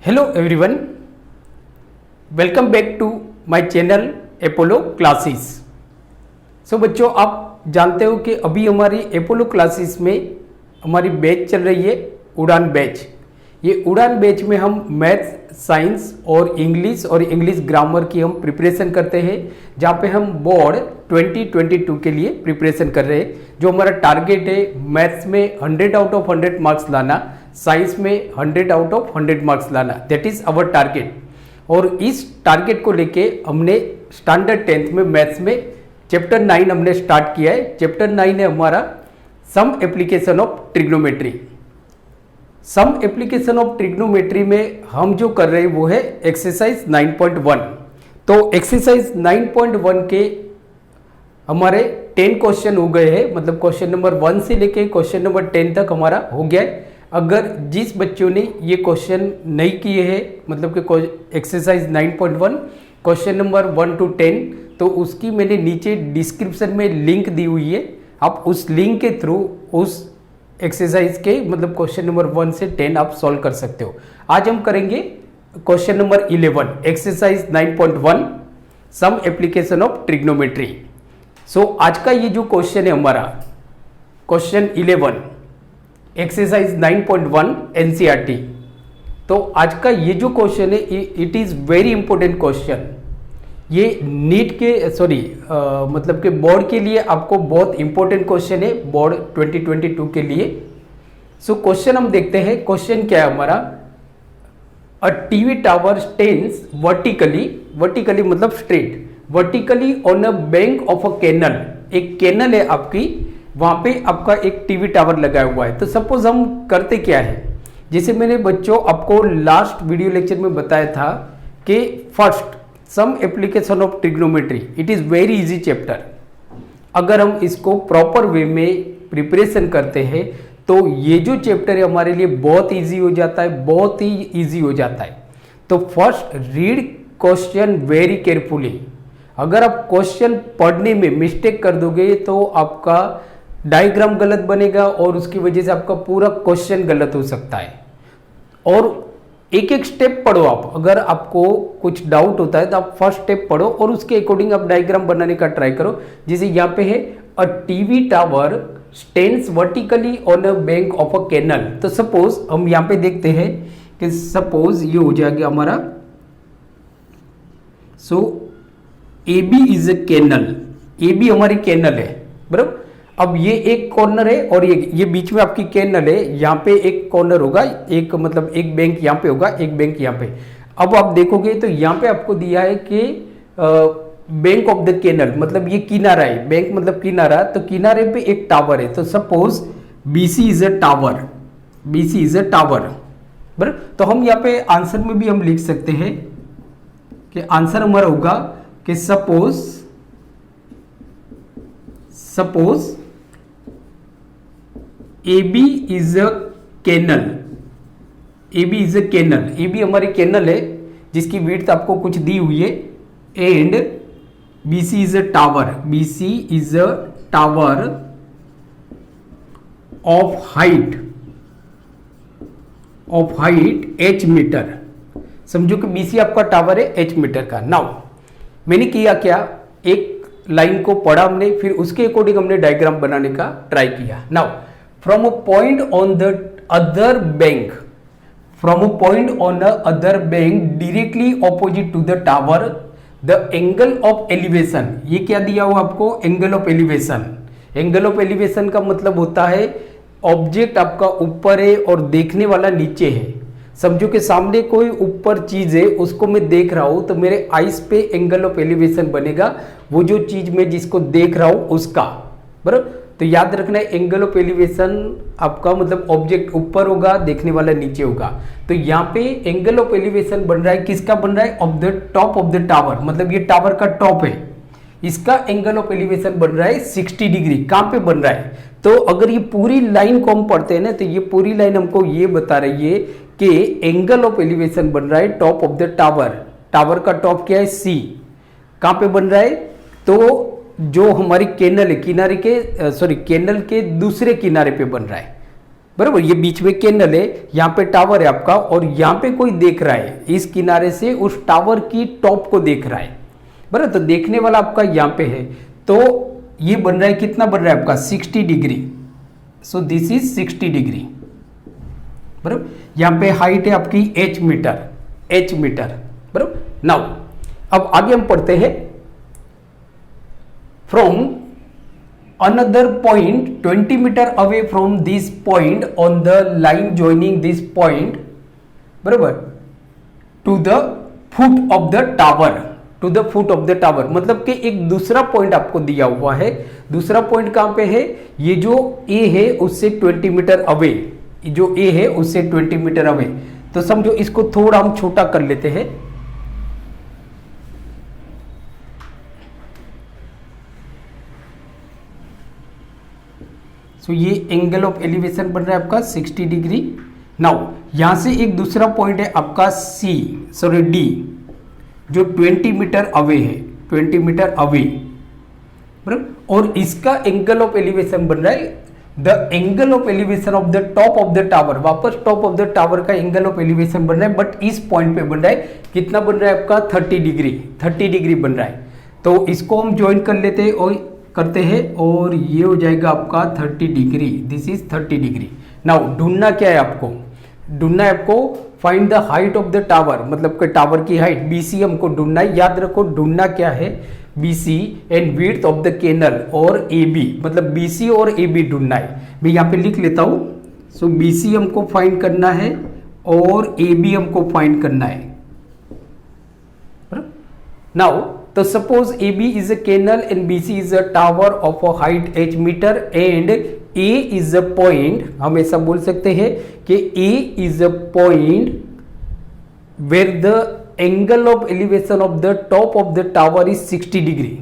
Hello everyone, welcome back to my channel Apollo classes. So बच्चों, आप जानते हो कि अभी हमारी अपोलो क्लासेस में हमारी बैच चल रही है उड़ान बैच। ये उड़ान बैच में हम मैथ्स, साइंस और इंग्लिश ग्रामर की हम प्रिपरेशन करते हैं, जहाँ पे हम बोर्ड 2022 के लिए प्रिपरेशन कर रहे हैं। जो हमारा टारगेट है मैथ्स में 100 आउट ऑफ 100 मार्क्स लाना, साइंस में 100 आउट ऑफ 100 मार्क्स लाना, दैट इज आवर टारगेट। और इस टारगेट को लेके हमने स्टैंडर्ड 10th में मैथ्स में चैप्टर 9 हमने स्टार्ट किया है। चैप्टर 9 है हमारा some application of trigonometry. Some application of trigonometry में हम जो कर रहे हैं वो है एक्सरसाइज 9.1। तो एक्सरसाइज 9.1 के हमारे 10 क्वेश्चन हो गए हैं, मतलब क्वेश्चन नंबर 1 से लेके क्वेश्चन नंबर 10 तक हमारा हो गया है। अगर जिस बच्चों ने ये क्वेश्चन नहीं किए हैं, मतलब कि एक्सरसाइज 9.1 क्वेश्चन नंबर 1 to 10, तो उसकी मैंने नीचे डिस्क्रिप्शन में लिंक दी हुई है। आप उस लिंक के थ्रू उस एक्सरसाइज के मतलब क्वेश्चन नंबर 1 से 10 आप सॉल्व कर सकते हो। आज हम करेंगे question number 11 exercise 9.1 some application of trigonometry. So आज का ये जो क्वेश्चन है हमारा क्वेश्चन 11 एक्सरसाइज 9.1 एनसीईआरटी। तो आज का ये जो क्वेश्चन है it is very important question. ये नीट के मतलब कि बोर्ड के लिए आपको बहुत इंपॉर्टेंट क्वेश्चन है, बोर्ड 2022 के लिए। सो क्वेश्चन हम देखते हैं। क्वेश्चन क्या है हमारा, a TV tower stands vertically मतलब straight, vertically on a bank of a canal. एक कैनल है आपकी, वहां पे आपका एक टीवी टावर लगाया हुआ है। तो सपोज हम करते क्या है, जैसे मैंने बच्चों आपको लास्ट वीडियो लेक्चर में बताया था कि first some application of trigonometry, it is very easy chapter. अगर हम इसको प्रॉपर वे में प्रिपरेशन करते हैं तो ये जो चैप्टर है हमारे लिए बहुत इजी हो जाता है, बहुत ही इजी हो जाता है। तो first read question very carefully. अगर आप क्वेश्चन पढ़ने में मिस्टेक कर दोगे तो आपका डायग्राम गलत बनेगा और उसकी वजह से आपका पूरा क्वेश्चन गलत हो सकता है। और एक एक स्टेप पढ़ो आप। अगर आपको कुछ डाउट होता है तो आप फर्स्ट स्टेप पढ़ो और उसके अकॉर्डिंग आप डायग्राम बनाने का ट्राई करो। जैसे यहाँ पे है a TV tower stands vertically on a bank of a canal. तो सपोज हम यहाँ पे देखते हैं कि सपोज ये हो जाएगा हमारा, so A B is a canal, A B हमारी कैनल है बराबर। अब ये एक कॉर्नर है और ये बीच में आपकी कैनल है। यहाँ पे एक कॉर्नर होगा, एक मतलब एक बैंक यहाँ पे होगा, एक बैंक यहाँ पे। अब आप देखोगे तो यहाँ पे आपको दिया है कि बैंक ऑफ द कैनल, मतलब ये किनारा है, बैंक मतलब किनारा। तो किनारे पे एक टावर है। तो suppose BC is a tower, BC is a tower बराबर। तो हम यहाँ पे आंसर में भी हम लिख सकते हैं कि आंसर हमारा होगा कि suppose A B is a canal, A B is a canal, A B हमारी कैनल है जिसकी विड्थ आपको कुछ दी हुई है, and B C is a tower, B C is a tower of height H meter. समझो कि बी सी आपका टावर है एच मीटर का। नाउ मैंने किया क्या, एक लाइन को पढ़ा हमने, फिर उसके अकॉर्डिंग हमने डायग्राम बनाने का ट्राई किया। Now from a point on the other bank, from a point on the other bank directly opposite to the tower, the angle of elevation. ये क्या दिया हुआ आपको, angle of elevation. Angle of elevation का मतलब होता है ऑब्जेक्ट आपका ऊपर है और देखने वाला नीचे है। समझो कि सामने कोई ऊपर चीज है, उसको मैं देख रहा हूं तो मेरे आईज पे एंगल ऑफ एलिवेशन बनेगा, वो जो चीज मैं जिसको देख रहा हूं उसका बराबर। तो याद रखना है एंगल ऑफ एलिवेशन आपका मतलब ऑब्जेक्ट ऊपर होगा, देखने वाला नीचे होगा। तो यहाँ पे एंगल ऑफ एलिवेशन बन रहा है, किसका बन रहा है, of the top of the tower, मतलब ये टावर का टॉप है, इसका एंगल ऑफ एलिवेशन बन रहा है 60 डिग्री। कहां पे बन रहा है, तो अगर ये पूरी लाइन को हम पढ़ते हैं ना, तो ये पूरी लाइन हमको ये बता रही है कि एंगल ऑफ एलिवेशन बन रहा है top of the tower. Tower का टॉप क्या है, सी। कहां पे बन रहा है, तो जो हमारी कैनल है, कैनल के दूसरे किनारे पे बन रहा है। बराबर, ये बीच में कैनल है, यहाँ पे टावर है आपका, और यहाँ पे कोई देख रहा है इस किनारे से उस टावर की टॉप को देख रहा है, बराबर। तो देखने वाला आपका यहाँ पे है, तो ये बन रहा है, कितना बन रहा है आपका 60 degree. So this is 60 degree, बराबर। यहाँ पे हाइट है आपकी h मीटर, बराबर। नाउ अब आगे हम पढ़ते हैं, from another point 20 meter away from this point on the line joining this point, बराबर, to the foot of the tower, to the foot of the tower, मतलब कि एक दूसरा पॉइंट आपको दिया हुआ है। दूसरा पॉइंट कहां पे है, ये जो A है उससे 20 मीटर अवे, जो A है उससे 20 मीटर अवे। तो समझो इसको थोड़ा हम छोटा कर लेते हैं, सो ये एंगल ऑफ एलिवेशन बन रहा है आपका 60 डिग्री। नाउ यहां से एक दूसरा पॉइंट है आपका D, जो 20 मीटर अवे है, 20 मीटर अवे, बराबर। और इसका एंगल ऑफ एलिवेशन बन रहा है the angle of elevation of the top of the tower, वापस टॉप ऑफ द टावर का एंगल ऑफ एलिवेशन बन रहा है, बट इस पॉइंट पे बन रहा है, कितना बन रहा है आपका 30 डिग्री बन रहा है। तो इसको हम ज्वाइन कर लेते हैं और करते हैं, और ये हो जाएगा आपका 30 degree, this is 30 degree. Now ढूंढना क्या है आपको, ढूंढना है आपको find the height of the tower, मतलब कि टावर की हाइट BC हमको ढूंढना है। याद रखो ढूंढना क्या है, BC and width of the canal और AB, मतलब BC और AB ढूंढना है। मैं यहाँ पे लिख लेता हूँ। सो BC हमको फाइंड करना है और AB हमको फाइंड करना है। नाउ तो suppose AB is a canal and BC is a tower of a height h meter and A is a point, हम ऐसा बोल सकते हैं कि A is a point where the angle of elevation of the top of the tower is 60 degree.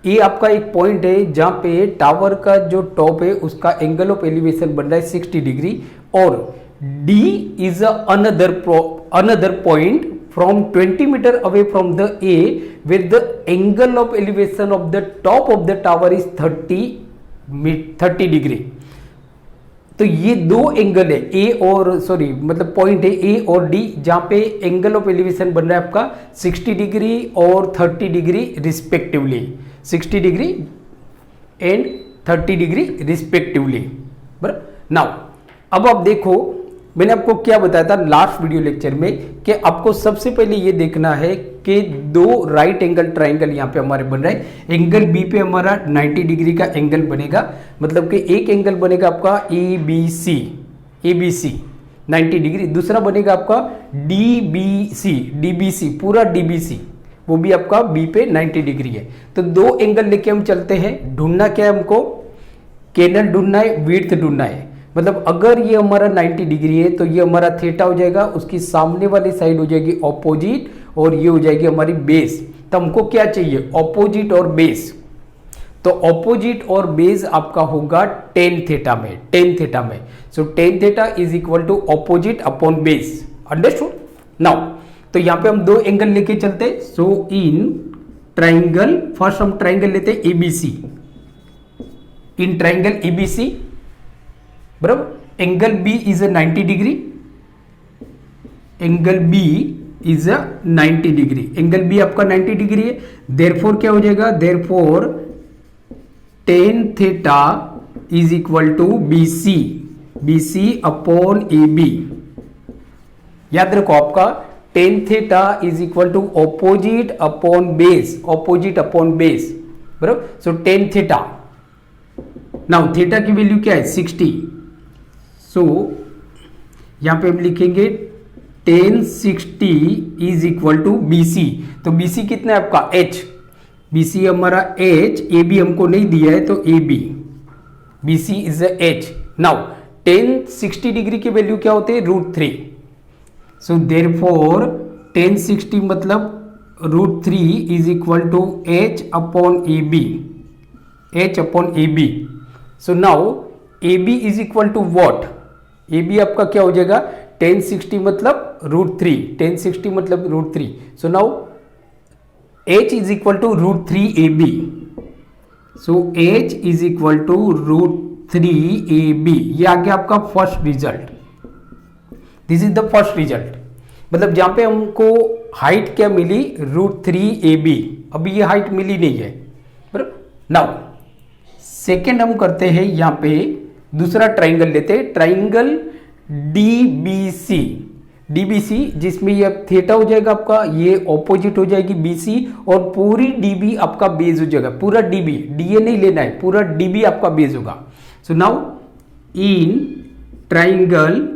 A आपका एक point है जहां पे टावर का जो टॉप है उसका एंगल ऑफ एलिवेशन बन रहा है 60 डिग्री, और D is another point from 20 meter away from the A where the angle of elevation of the top of the tower is 30 degree. तो ये दो एंगल है मतलब पॉइंट है A और D, जहां पे एंगल ऑफ एलिवेशन बन रहा है आपका 60 डिग्री और 30 degree respectively, 60 degree and 30 degree respectively, बराबर। नाउ अब आप देखो, मैंने आपको क्या बताया था लास्ट वीडियो लेक्चर में कि आपको सबसे पहले ये देखना है कि दो राइट एंगल ट्राइंगल यहाँ पे हमारे बन रहे हैं। एंगल बी पे हमारा 90 डिग्री का एंगल बनेगा, मतलब कि एक एंगल बनेगा आपका ABC 90 डिग्री, दूसरा बनेगा आपका DBC पूरा DBC, वो भी आपका बी पे 90 डिग्री है। तो दो एंगल लेके हम चलते हैं। ढूंढना क्या है हमको, कैनल ढूंढना है, विड्थ ढूंढना है। मतलब अगर ये हमारा 90 डिग्री है तो ये हमारा थीटा हो जाएगा, उसकी सामने वाली साइड हो जाएगी ऑपोजिट, और ये हो जाएगी हमारी बेस। तो हमको क्या चाहिए, ऑपोजिट और बेस। तो ऑपोजिट और बेस आपका होगा टेन थीटा में। So tan theta is equal to opposite upon base, understood. Now तो यहाँ पे हम दो एंगल लेके चलते हैं। सो इन ट्राइंगल, फर्स्ट हम ट्राइंगल लेते हैं ABC, इन ट्राइंगल ABC, बराबर। Angle B is a 90 degree, angle B is a 90 degree, angle B आपका 90 डिग्री है। देयरफॉर क्या हो जाएगा, therefore tan theta is equal to BC upon AB। याद रखो आपका tan theta is equal to opposite upon base, बराबर। So tan theta, now theta की वैल्यू क्या है 60। सो यहां पे हम लिखेंगे tan 60 is equal to BC। तो BC कितना है आपका H, BC हमारा H, AB हमको नहीं दिया है तो AB, BC is H। Now tan 60 degree की वैल्यू क्या होती है, √3। सो देयरफॉर tan 60 मतलब √3 is equal to H upon AB। So now AB is equal to what, AB आपका क्या हो जाएगा, tan 60 मतलब √3, so now H is equal to √3 AB। So H is equal to √3ab, ये आ गया आपका first result. This is the first result, मतलब जहां पे हमको हाइट क्या मिली, √3ab। अभी ये हाइट मिली नहीं है, बराबर। नाउ सेकेंड हम करते हैं, यहां पे दूसरा ट्राइंगल लेते हैं, ट्राइंगल DBC। DBC जिसमें ये थीटा हो जाएगा आपका, ये ऑपोजिट हो जाएगी BC, और पूरी DB आपका बेस हो जाएगा, पूरा DB, DA नहीं लेना है, पूरा DB आपका बेस होगा। So now in triangle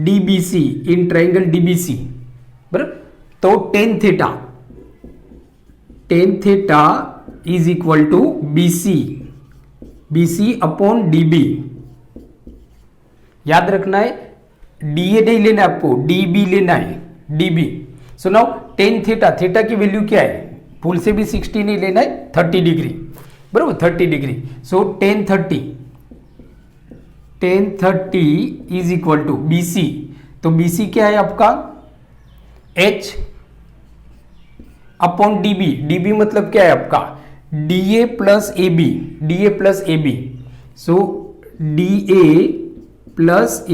DBC, in triangle DBC, बराबर। तो tan theta is equal to BC upon DB। याद रखना है, DA नहीं लेना है आपको, DB लेना है, DB। So now tan theta की वैल्यू क्या है, भूल से भी 60 नहीं लेना है, 30 डिग्री, बराबर, 30 degree. So tan 30 is equal to BC। तो BC क्या है आपका, H अपॉन DB मतलब क्या है आपका, DA plus AB। So DA plus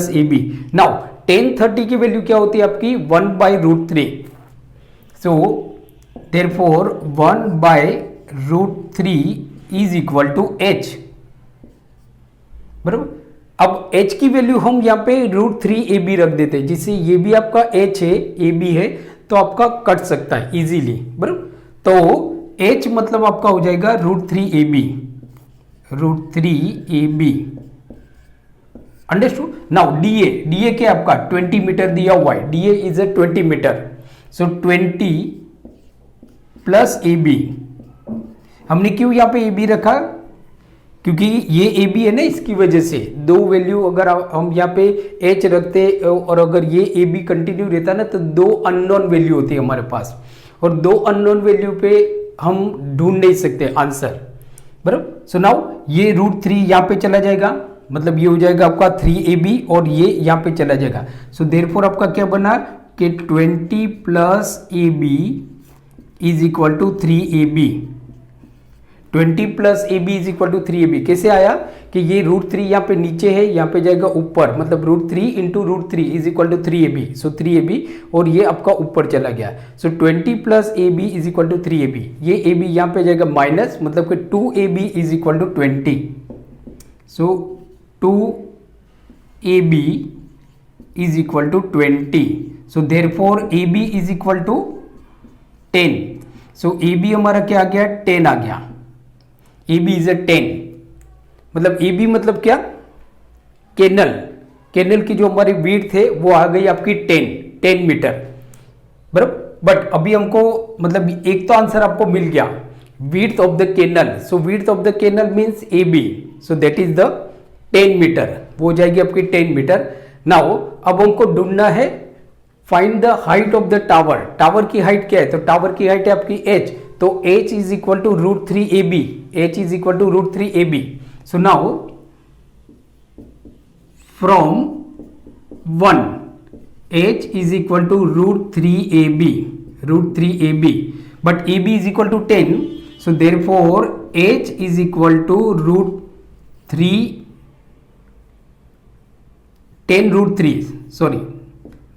AB। Now tan 30 की वैल्यू क्या होती है आपकी, 1/√3। So therefore 1/√3 is equal to H, बराबर। अब H की वैल्यू हम यहाँ पे √3ab रख देते हैं, जिससे ये भी आपका H है, AB है, तो आपका कट सकता है इजीली, बराबर। तो H मतलब आपका हो जाएगा √3ab। अंडरस्टूड। नाउ DA क्या आपका 20 मीटर दिया हुआ है, DA is 20 meter. So 20 plus AB। हमने क्यों यहाँ पे AB रखा, क्योंकि ये AB है ना, इसकी वजह से दो वैल्यू अगर हम यहाँ पे H रखते और अगर ये AB कंटिन्यू रहता ना, तो दो अननोन वैल्यू होती है हमारे पास, और दो अननोन वैल्यू पे हम ढूंढ नहीं सकते आंसर, बराबर। सो नाउ ये √3 यहाँ पे चला जाएगा, मतलब ये हो जाएगा आपका 3ab, और ये यहाँ पे चला जाएगा। सो देयरफॉर आपका क्या बना कि 20 plus AB is equal to 3ab। 20 plus AB is equal to 3ab कैसे आया कि ये √3 यहाँ पे नीचे है, यहाँ पे जाएगा ऊपर, मतलब √3 into √3 is equal to 3ab। So 3ab, और ये आपका ऊपर चला गया। So 20 plus AB is equal to 3ab, ये AB यहाँ पे जाएगा माइनस, मतलब कि 2ab is equal to 20। So 2ab is equal to 20। So therefore AB is equal to 10। So AB हमारा क्या आ गया, 10 आ गया। AB इज 10, मतलब AB मतलब क्या, कैनल की जो हमारी विड्थ है वो आ गई आपकी 10 मीटर, बराबर। बट अभी हमको मतलब एक तो आंसर आपको मिल गया, width of the canal. So width of the canal means AB, so that is the 10 meter, वो हो जाएगी आपकी 10 मीटर। नाउ अब हमको ढूंढना है find the height of the tower. Tower की हाइट क्या है, तो टावर की हाइट है आपकी H, तो H is equal to √3ab। H is equal to √3ab। So now from 1 H is equal to √3ab, but AB is equal to 10। So therefore H is equal to √10√3, sorry,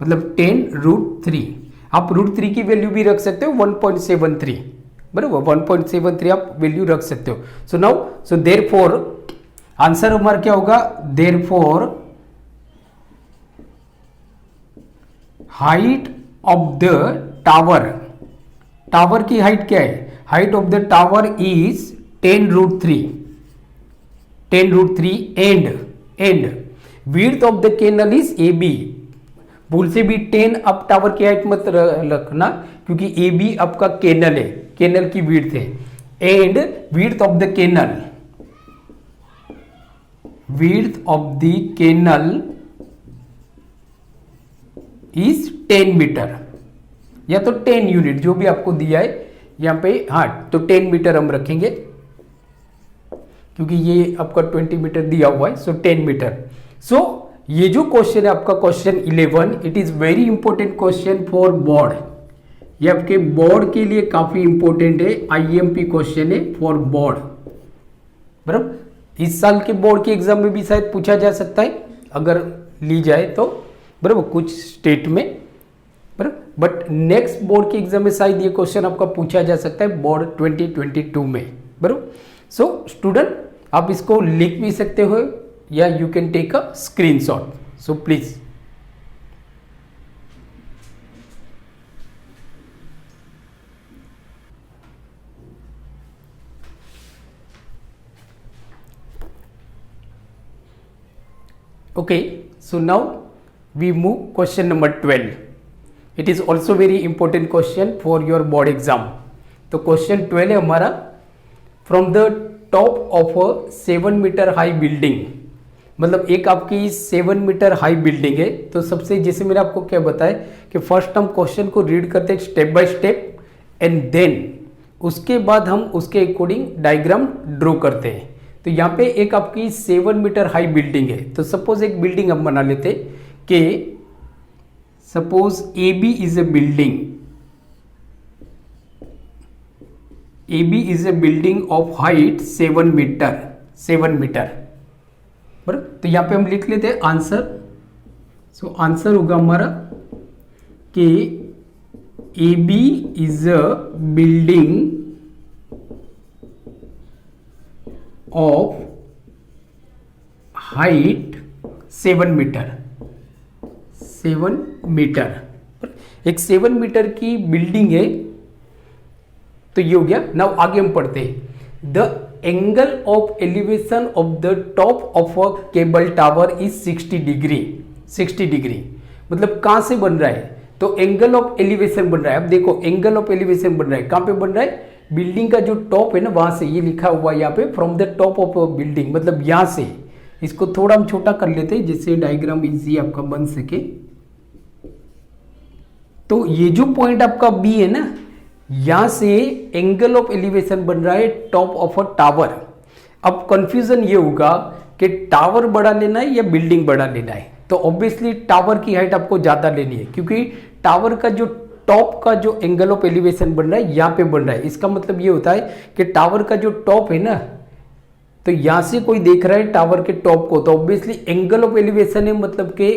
मतलब 10√3। आप √3 की value भी रख सकते हो 1.73, बराबर, 1.73 आप value रख सकते हो। So now so therefore answer हमारा क्या होगा, therefore height of the tower, tower की हाइट क्या है, height of the tower is 10√3 and width of the canal is AB। भूल से भी 10 अब टावर की हाइट मत रखना, क्योंकि AB आपका कैनल है, कैनल की विड्थ है, and width of the canal is 10 meter, या तो 10 यूनिट जो भी आपको दिया है यहाँ पे, हाँ, तो 10 मीटर हम रखेंगे, क्योंकि ये आपका 20 मीटर दिया हुआ है। सो 10 मीटर। सो ये जो क्वेश्चन है आपका question 11, it is very important question for board. ये आपके बोर्ड के लिए काफी इंपॉर्टेंट है, IMP क्वेश्चन है फॉर बोर्ड। बराबर। इस साल के बोर्ड के एग्जाम में भी शायद पूछा जा सकता है अगर ली जाए तो, बराबर, कुछ स्टेट में, बराबर। बट नेक्स्ट बोर्ड के एग्जाम में शायद ये क्वेश्चन आपका पूछा जा सकता है बोर्ड 2022 में, बराबर। सो स्टूडेंट, आप इसको लिख भी सकते हो या you can take a screenshot, so please. Okay, so now we move question number 12. It is also very important question for your board exam. तो क्वेश्चन 12 है हमारा, from the top of a 7 meter high building, मतलब एक आपकी 7 meter high building है। तो सबसे, जैसे मैंने आपको क्या बताया कि फर्स्ट हम क्वेश्चन को रीड करते हैं step by step and then उसके बाद हम उसके अकॉर्डिंग डायग्राम ड्रॉ करते हैं। तो यहाँ पे एक आपकी 7 मीटर हाई बिल्डिंग है। तो सपोज एक बिल्डिंग हम बना लेते कि suppose AB is a building, AB is a building of height 7 metre, 7 metre, बराबर। तो यहाँ पे हम लिख लेते हैं आंसर। सो आंसर होगा हमारा कि AB is a building of height 7 metre, 7 meter, एक 7 मीटर की बिल्डिंग है। तो ये हो गया। नाउ आगे हम पढ़ते हैं, the angle of elevation of the top of a cable tower is 60 degree, 60 degree, मतलब कहां से बन रहा है? तो एंगल ऑफ एलिवेशन बन रहा है। अब देखो एंगल ऑफ एलिवेशन बन रहा है, कहां पे बन रहा है? बिल्डिंग का जो टॉप है ना, वहां से, ये लिखा हुआ है यहाँ पे from the top of a building, मतलब यहां से। इसको थोड़ा हम छोटा कर लेते हैं जिससे डायग्राम इजी आपका बन सके। तो ये जो पॉइंट आपका बी है ना, यहां से एंगल ऑफ एलिवेशन बन रहा है टॉप ऑफ अ टावर। अब कंफ्यूजन ये होगा कि टावर बड़ा लेना है या बिल्डिंग बड़ा लेना है। तो ऑब्वियसली टावर की हाइट आपको ज्यादा लेनी है, क्योंकि टावर का जो टॉप का जो एंगल ऑफ एलिवेशन बन रहा है यहाँ पे बन रहा है। इसका मतलब ये होता है कि टावर का जो टॉप है ना, तो यहां से कोई देख रहा है टावर के टॉप को, तो ऑब्वियसली एंगल ऑफ एलिवेशन है, मतलब के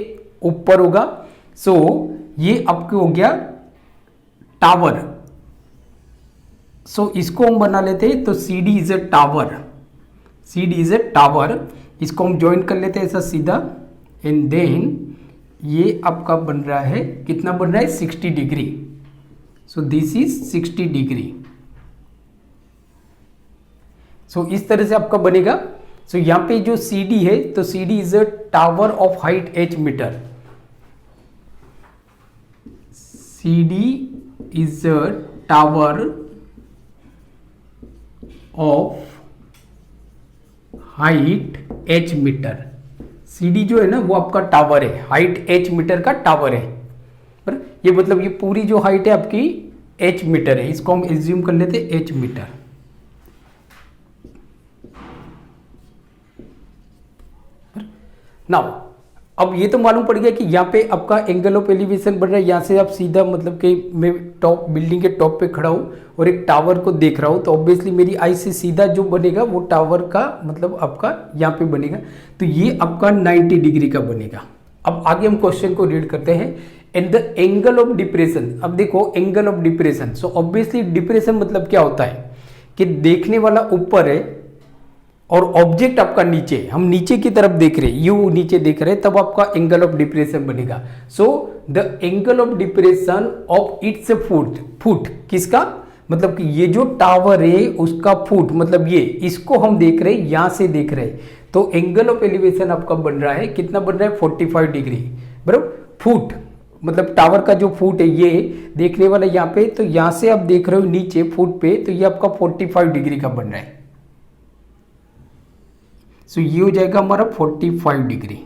ऊपर होगा। सो ये आपको हो गया टावर। सो इसको हम बना लेते हैं। तो CD is a tower, CD is a tower, इसको हम ज्वाइन कर लेते हैं ऐसा सीधा। एंड देन ये आपका बन रहा है, कितना बन रहा है? 60 degree. So this is 60 degree. So इस तरह से आपका बनेगा। सो यहां पे जो CD है, तो CD is a tower of height H meter, CD is a tower of height H meter. CD जो है ना वो आपका टावर है, हाइट H मीटर का टावर है, पर ये मतलब ये पूरी जो हाइट है आपकी H मीटर है। इसको हम एज्यूम कर लेते हैं H मीटर। नाउ अब ये तो मालूम पड़ गया कि यहाँ पे आपका एंगल ऑफ एलिवेशन बन रहा है। यहाँ से आप सीधा, मतलब कि मैं टॉप, बिल्डिंग के टॉप पे खड़ा हूँ और एक टावर को देख रहा हूँ, तो ऑब्वियसली मेरी आई से सीधा जो बनेगा वो टावर का, मतलब आपका यहाँ पे बनेगा। तो ये आपका 90 डिग्री का बनेगा। अब आगे हम क्वेश्चन को रीड करते हैं। And the angle of depression, अब देखो angle of depression. So obviously depression मतलब क्या होता है कि देखने वाला ऊपर है और ऑब्जेक्ट आपका नीचे, हम नीचे की तरफ देख रहे हैं, यू नीचे देख रहे हैं, तब आपका एंगल ऑफ डिप्रेशन बनेगा। So the angle of depression of its foot, foot किसका, मतलब कि ये जो टावर है उसका फुट, मतलब ये, इसको हम देख रहे हैं, यहां से देख रहे हैं। तो एंगल ऑफ एलिवेशन आपका बन रहा है, कितना बन रहा है? 45 डिग्री, बराबर। फुट मतलब टावर का जो फुट है, ये देखने वाला यहाँ पे, तो यहां से आप देख रहे हो नीचे फुट पे, तो ये आपका 45 डिग्री का बन रहा है। सो ये हो जाएगा हमारा 45 डिग्री,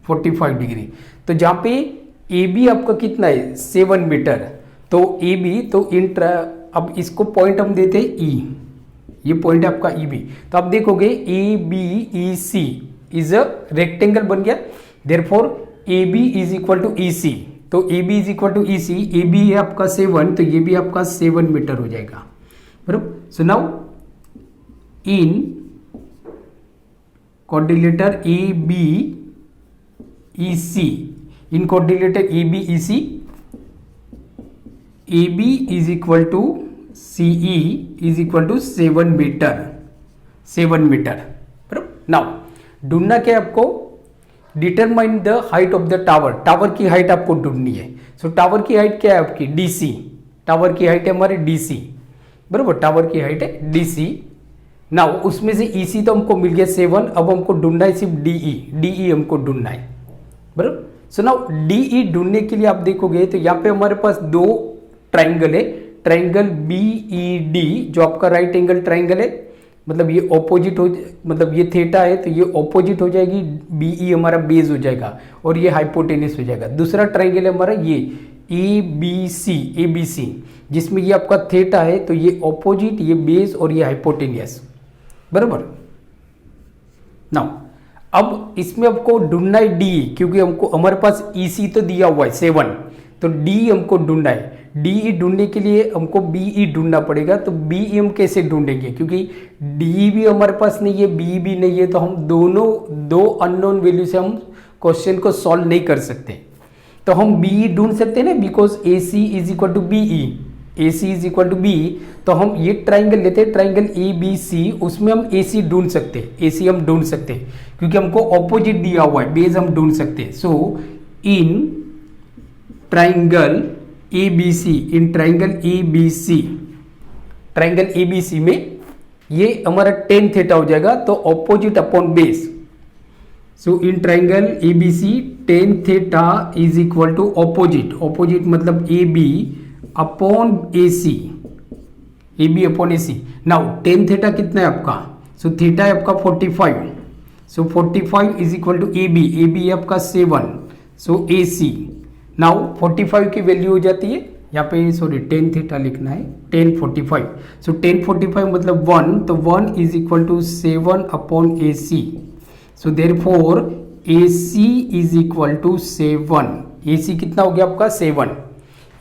45 डिग्री। तो जहां पे AB आपका कितना है? 7 मीटर। तो AB, तो इंट्रा, अब इसको पॉइंट हम देते हैं E, ये पॉइंट है आपका EB। तो आप देखोगे ABEC इज अ रेक्टेंगल बन गया, therefore AB is equal to EC। तो AB is equal to EC, AB है आपका 7, तो ये भी आपका 7 मीटर हो जाएगा, बराबर। So now in coordinator A B E C, in coordinator A B E C, A B is equal to C E is equal to 7 metre, 7 metre. बराबर। नाउ ढूंढना क्या है आपको, determine the height of the tower, tower की height आपको ढूंढनी है। सो tower की हाइट क्या है आपकी, डीसी, टावर की हाइट है हमारी डीसी, बराबर, टावर की हाइट है डीसी। नाउ उसमें से ईसी तो हमको मिल गया 7, अब हमको ढूंढना है सिर्फ डीई, डीई हमको ढूंढना है, बराबर। सो नाउ डीई ढूंढने के लिए आप देखोगे तो यहाँ पे हमारे पास दो ट्राइंगल है, ट्राइंगल बीईडी जो आपका राइट एंगल ट्राइंगल है, मतलब ये ऑपोजिट हो, मतलब ये थीटा है तो ये ऑपोजिट हो जाएगी, बीई हमारा बेस हो जाएगा और ये हाइपोटेनस हो जाएगा। दूसरा ट्राइंगल है हमारा ये एबीसी, एबीसी जिसमें ये आपका थीटा है तो ये ऑपोजिट, ये बेस और ये हाइपोटेनियस, बराबर। नाउ अब इसमें आपको ढूंढना है डी, क्योंकि हमको हमारे पास ईसी तो दिया हुआ है 7, तो डी हमको ढूंढना है। डी ढूंढने के लिए हमको बीई ढूंढना पड़ेगा, तो बीई हम कैसे ढूंढेंगे, क्योंकि डी भी हमारे पास नहीं है, बी भी नहीं है, तो हम दोनों दो अननोन वैल्यू से हम क्वेश्चन को सॉल्व नहीं कर सकते। तो हम बीई ढूंढ सकते हैं ना, because A C is equal to B E, A C is equal to B, तो हम ये ट्राइंगल लेते हैं, ट्राइंगल ए बी सी, उसमें हम ए सी ढूंढ सकते हैं, ए सी हम ढूंढ सकते हैं क्योंकि हमको ऑपोजिट दिया हुआ है, बेस हम ढूंढ सकते हैं। So in triangle A B C, in triangle A B C, triangle A B C में ये हमारा टेन थीटा हो जाएगा, तो opposite upon base. So in triangle A B C tan theta is equal to opposite, opposite मतलब A B upon A C, A B upon A C. Now tan theta कितना है आपका, so theta है आपका 45, so 45 is equal to A B है आपका 7, सो A C. Now 45 की value हो जाती है यहाँ पे, सॉरी टेन थीटा लिखना है, 1045, सो 1045 मतलब 1, तो 1 is equal to 7 upon A C. So therefore A C is equal to 7, A C कितना हो गया आपका 7,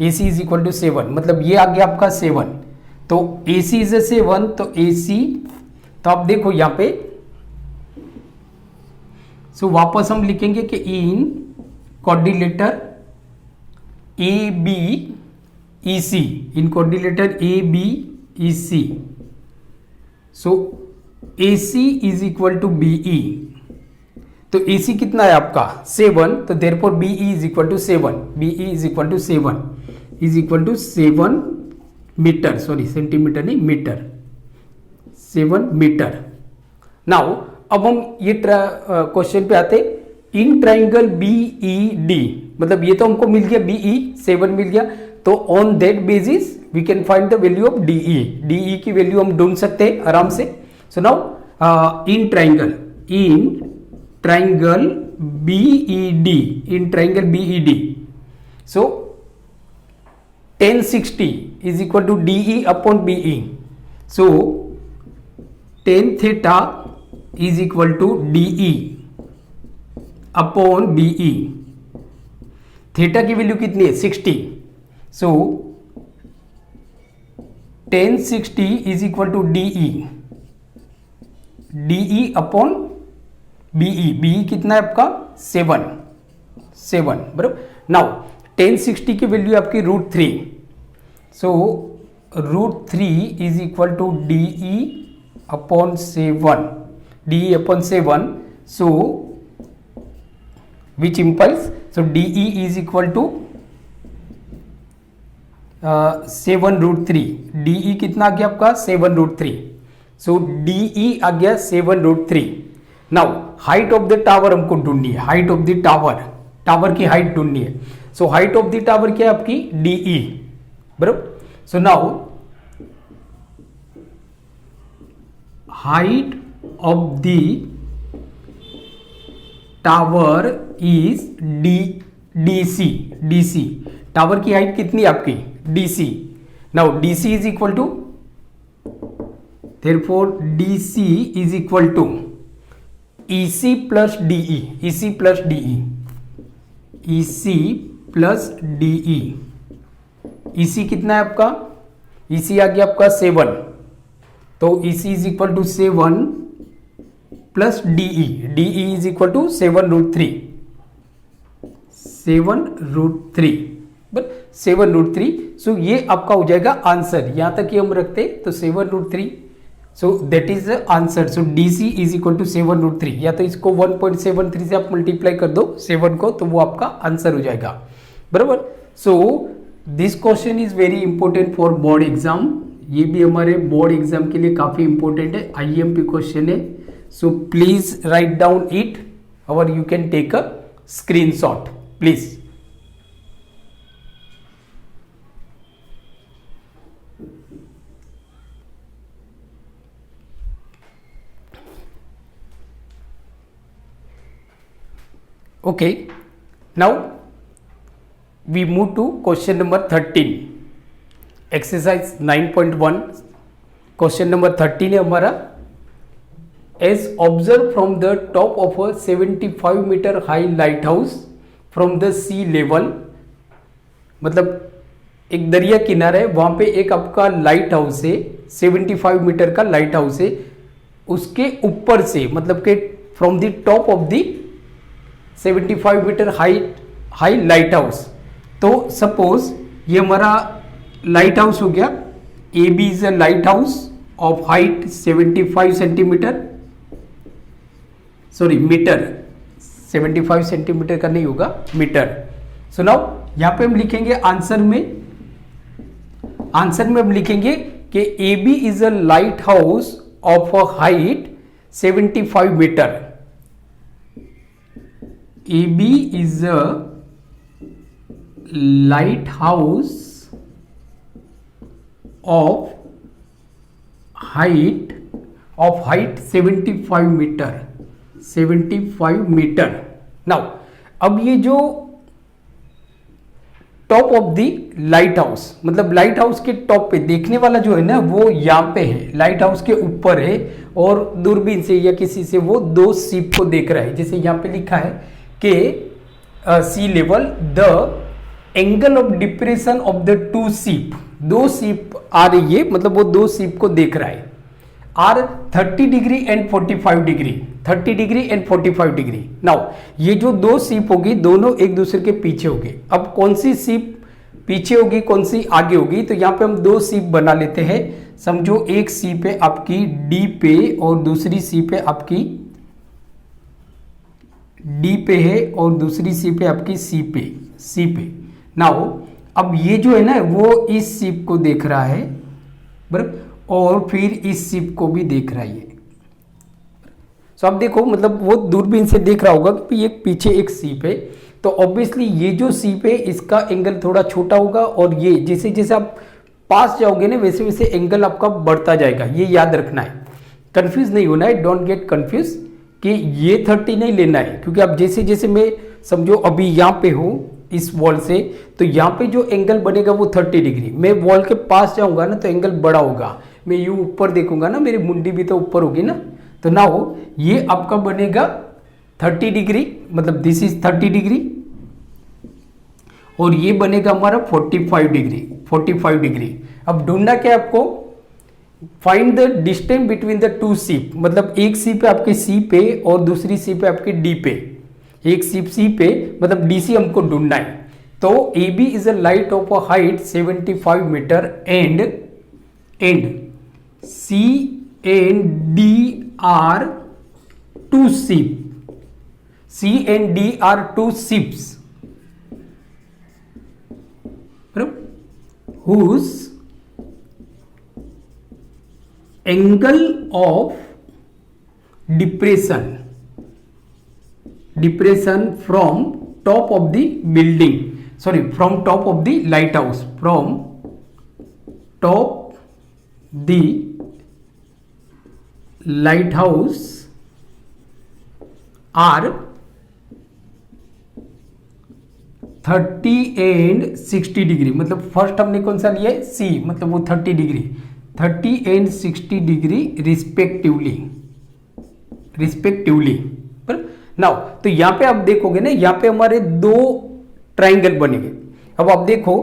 A C is equal to 7, मतलब ये आ गया आपका 7, तो ए सी इज 7, तो ए सी, तो आप देखो यहाँ पे, सो वापस हम लिखेंगे कि in coordinator A B E C, in coordinator A B E C, so A C is equal to BE, तो ए सी कितना है आपका 7, तो therefore BE is equal to 7, BE is equal to 7 is equal to 7 meter, sorry centimeter नहीं meter, 7 meter. Now अब हम ये question पे आते, इन ट्राइंगल बीईडी, मतलब ये तो हमको मिल गया बीई 7 मिल गया, तो on that basis we can find the value of D E, D E की वैल्यू हम ढूंढ सकते हैं आराम से। So now in triangle B E D, in triangle B E D, so 1060 is equal to D E upon B E, so tan theta is equal to D E upon B E, theta की value कितनी है 60, so 1060 is equal to D E, D E upon B E, B E कितना है आपका 7, बराबर। Now 1060 की value आपकी √3, so √3 is equal to D E upon 7, D E upon 7, so which implies, so DE is equal to 7√3, DE कितना आ गया आपका 7√3, so DE आ गया 7√3। Now height of the tower हमको ढूंढनी है, height of the tower, tower की हाइट ढूंढनी है, so height of the tower क्या है आपकी DE, बराबर। So now height of the tower is D C, tower की हाइट कितनी है आपकी D C. Now D C is equal to, therefore D C is equal to E C plus D E, E C plus D E, E C plus D E, E C कितना है आपका, EC आ गया आपका 7, तो E C is equal to 7 plus D E, D E is equal to 7√3, 7√3, but 7√3। So ये आपका हो जाएगा आंसर। यहां तक ये हम रखते तो 7√3, so that is the answer. So D C is equal to 7√3, या तो इसको 1.73 से आप मल्टीप्लाई कर दो 7 को, तो वो आपका आंसर हो जाएगा, बराबर। So this question is very important for board exam. ये भी हमारे बोर्ड एग्जाम के लिए काफी इंपॉर्टेंट है, आईएमपी क्वेश्चन है। So please write down it और you can take a screenshot please. Okay, now we move to question number 13, exercise 9.1। Question number 13 है हमारा, as observed from the top of a 75 metre high lighthouse from the sea level. मतलब एक दरिया किनारा है, वहां पे एक आपका लाइट हाउस है, 75 मीटर का लाइट हाउस है, उसके ऊपर से मतलब के from the top of the 75 metre high lighthouse. तो सपोज ये हमारा लाइट हाउस हो गया, A B is a lighthouse of height 75 centimetre, sorry metre, 75 centimetre का नहीं होगा, मीटर। सो नाउ यहां पे हम लिखेंगे आंसर में हम लिखेंगे कि A B is a lighthouse of a height 75 metre. AB is a lighthouse of height 75 metre, 75 metre. Now अब ये जो top of the lighthouse, मतलब लाइट हाउस के टॉप पे देखने वाला जो है ना, वो यहाँ पे है, लाइट हाउस के ऊपर है, और दूरबीन से या किसी से वो दो सीप को देख रहा है। जैसे यहाँ पे लिखा है कि sea level the angle of depression of the two ship, दो सीप आ रही है, मतलब वो दो सीप को देख रहा है, are 30 degree and 45 degree, 30 degree and 45 degree. Now ये जो दो सीप होगी दोनों एक दूसरे के पीछे होगी। अब कौन सी सीप पीछे होगी, कौन सी आगे होगी, तो यहाँ पे हम दो सीप बना लेते हैं। समझो एक सीप है आपकी डी पे और दूसरी सीप है आपकी डी पे है और दूसरी सीप है आपकी सी पे। नाउ अब ये जो है ना वो इस सीप को देख रहा है, बराबर, और फिर इस सीप को भी देख रहा है। सो आप देखो, मतलब वो दूरबीन से देख रहा होगा कि एक पीछे एक सीप है, तो ऑब्वियसली ये जो सीप है इसका एंगल थोड़ा छोटा होगा, और ये जैसे जैसे आप पास जाओगे ना वैसे वैसे एंगल आपका बढ़ता जाएगा। ये याद रखना है, कंफ्यूज नहीं होना है, डोंट गेट कंफ्यूज कि ये 30 नहीं लेना है, क्योंकि आप जैसे जैसे मैं समझो अभी यहाँ पे हूँ इस वॉल से, तो यहाँ पे जो एंगल बनेगा वो 30 डिग्री। मैं वॉल के पास जाऊंगा ना तो एंगल बड़ा होगा, मैं यूं ऊपर देखूंगा ना, मेरी मुंडी भी तो ऊपर होगी ना, तो ना हो ये आपका बनेगा 30 डिग्री, मतलब दिस इज 30 डिग्री, और ये बनेगा हमारा 45 डिग्री, 45 डिग्री। अब ढूंढना क्या है आपको, find the distance between the two सीप, मतलब एक सीप है आपकी सी पे और दूसरी सीप है आपकी डी पे, एक सीप सी पे मतलब डीसी हमको ढूंढना है। तो A B is a light of a height 75 meter and C and D are two ship, C and D are two ships whose angle of depression from top of the building, sorry, from top of the lighthouse, from top the lighthouse are 30 and 60 degree. मतलब first हमने कौन सा लिया है, सी, मतलब वो 30 degree, 30 and 60 degree respectively. पर now तो यहाँ पे आप देखोगे ना, यहाँ पे हमारे दो ट्राइंगल बनेंगे। अब आप देखो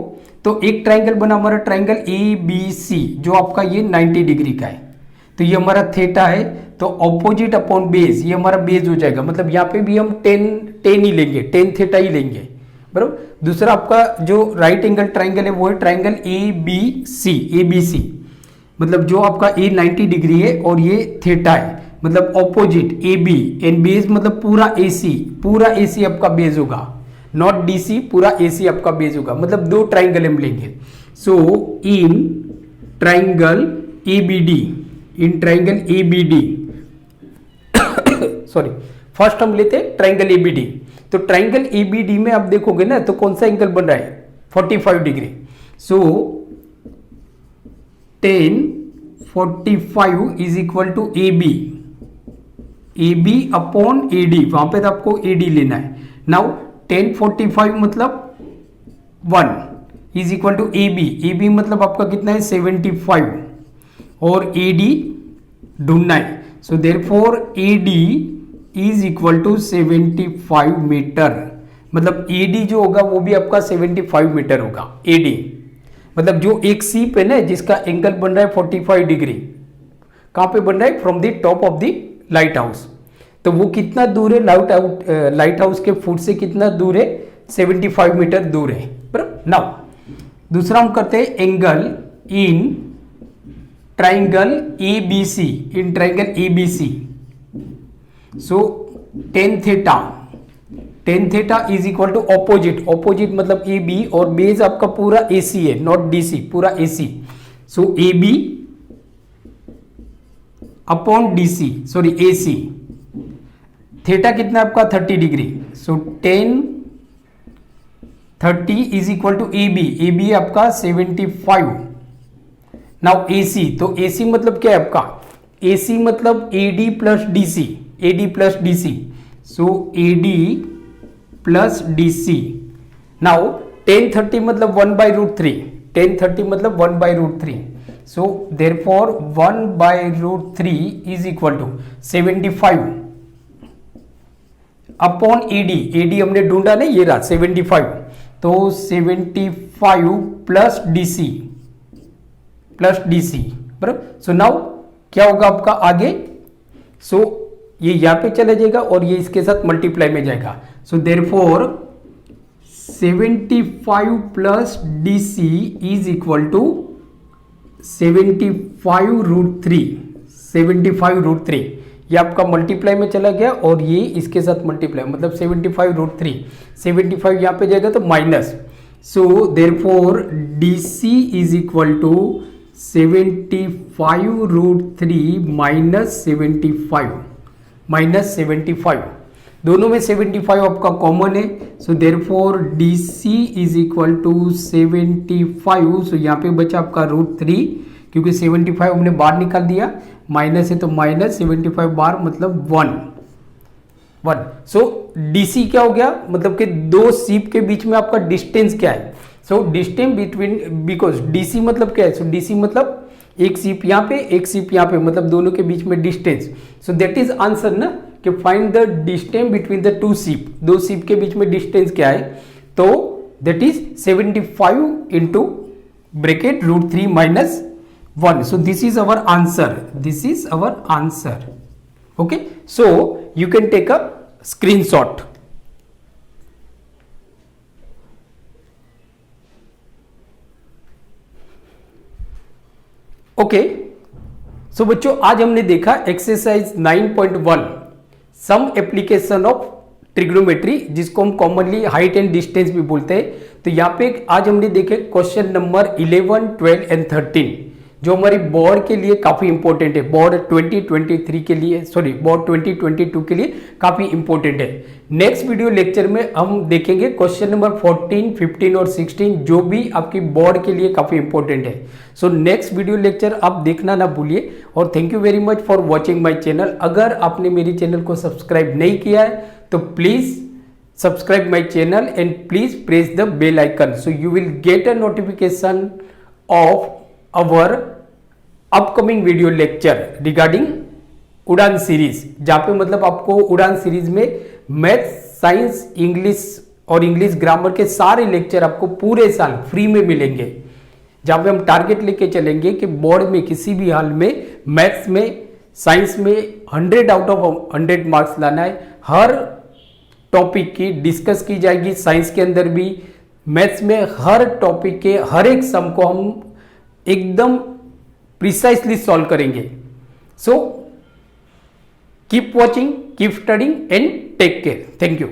तो एक ट्राइंगल बना हमारा, ट्राइंगल ए बी सी, जो आपका ये 90 डिग्री का है। तो ये हमारा थीटा है, तो ऑपोजिट अपॉन बेस, ये हमारा बेस हो जाएगा, मतलब यहाँ पे भी हम टेन ही लेंगे, टेन थीटा ही लेंगे, बराबर। दूसरा आपका जो राइट एंगल ट्राइंगल है वो है ट्राइंगल ABC, मतलब जो आपका ए 90 डिग्री है और ये थीटा है, मतलब ऑपोजिट AB एंड बेस मतलब पूरा AC आपका बेस होगा, नॉट DC, पूरा AC आपका बेस होगा, मतलब दो ट्राइंगल हम लेंगे। So in triangle ABD sorry, first हम लेते हैं ट्राइंगल ABD। तो ट्राइंगल ABD में आप देखोगे ना, तो कौन सा एंगल बन रहा है, 45 degree. So tan 45 is equal to AB upon AD, वहां पे तो आपको AD लेना है। नाउ tan 45 मतलब 1 इज इक्वल टू AB मतलब आपका कितना है 75, और AD ढूंढना है। So therefore AD is equal to 75 metre, मतलब AD जो होगा वो भी आपका 75 मीटर होगा। AD मतलब जो एक सीप है ना जिसका एंगल बन रहा है 45 डिग्री, कहां पे बन रहा है, from the top of the lighthouse. तो वो कितना दूर है, लाइट हाउस के फुट से कितना दूर है, 75 मीटर दूर है, बराबर। नाउ दूसरा हम करते हैं angle in triangle ABC। So tan theta is equal to opposite मतलब AB, और बेस आपका पूरा AC है, नॉट DC, पूरा AC। So AB upon AC, theta कितना आपका 30 degree. So tan 30 is equal to AB आपका 75। नाउ AC, तो AC मतलब क्या है आपका, AC मतलब AD plus DC, so AD plus DC। Now tan 30 मतलब 1/√3, tan 30 मतलब 1/√3, so therefore 1/√3 is equal to 75 upon AD हमने ढूंढा ना, ये रहा 75, तो 75 प्लस DC, बराबर। सो नाउ क्या होगा आपका आगे, सो ये यहां पे चला जाएगा और ये इसके साथ मल्टीप्लाई में जाएगा। So therefore 75 plus DC is equal to 75√3, ये आपका मल्टीप्लाई में चला गया और ये इसके साथ मल्टीप्लाई, मतलब 75√3, 75 यहां पे जाएगा तो minus. So therefore DC is equal to 75√3 minus 75, दोनों में 75 आपका कॉमन है। So therefore DC is equal to 75, so यहाँ पे बचा आपका √3, क्योंकि 75 हमने बाहर निकाल दिया, माइनस है तो माइनस 75 बार मतलब 1। सो DC क्या हो गया, मतलब कि दो सीप के बीच में आपका डिस्टेंस क्या है। So distance between, because DC मतलब क्या है, सो DC मतलब एक सीप यहाँ पे एक सीप यहाँ पे, मतलब दोनों के बीच में distance. So that is answer ना, कि find the distance between the two ship, दो सीप के बीच में डिस्टेंस क्या है, तो that is 75 into bracket √3 minus 1। So this is our answer, okay. So you can take a screenshot. Okay, so बच्चों आज हमने देखा exercise 9.1 some application of trigonometry, जिसको हम कॉमनली हाइट एंड डिस्टेंस भी बोलते हैं। तो यहाँ पे आज हमने देखे क्वेश्चन नंबर 11, 12 एंड 13, जो हमारी बोर्ड के लिए काफी इंपॉर्टेंट है, बोर्ड 2023 के लिए, सॉरी बोर्ड 2022 के लिए काफी इंपॉर्टेंट है। नेक्स्ट वीडियो लेक्चर में हम देखेंगे क्वेश्चन नंबर 14, 15 और 16, जो भी आपकी बोर्ड के लिए काफी इंपॉर्टेंट है। सो नेक्स्ट वीडियो लेक्चर आप देखना ना भूलिए, और thank you very much for watching my channel. अगर आपने मेरी चैनल को सब्सक्राइब नहीं किया है तो please subscribe my channel and please press the bell icon, so you will get a notification of our upcoming video lecture regarding Udaan series, जहां पे मतलब आपको उड़ान सीरीज में मैथ, साइंस, इंग्लिश और इंग्लिश ग्रामर के सारे लेक्चर आपको पूरे साल फ्री में मिलेंगे। जहाँ पे हम टारगेट लेके चलेंगे कि बोर्ड में किसी भी हाल में मैथ्स में साइंस में 100 आउट ऑफ 100 मार्क्स लाना है। हर टॉपिक की डिस्कस की जाएगी, साइंस के अंदर भी, मैथ्स में हर टॉपिक के हर एक सम को हम एकदम प्रिसाइसली सॉल्व करेंगे। So keep watching, keep studying and take care. Thank you.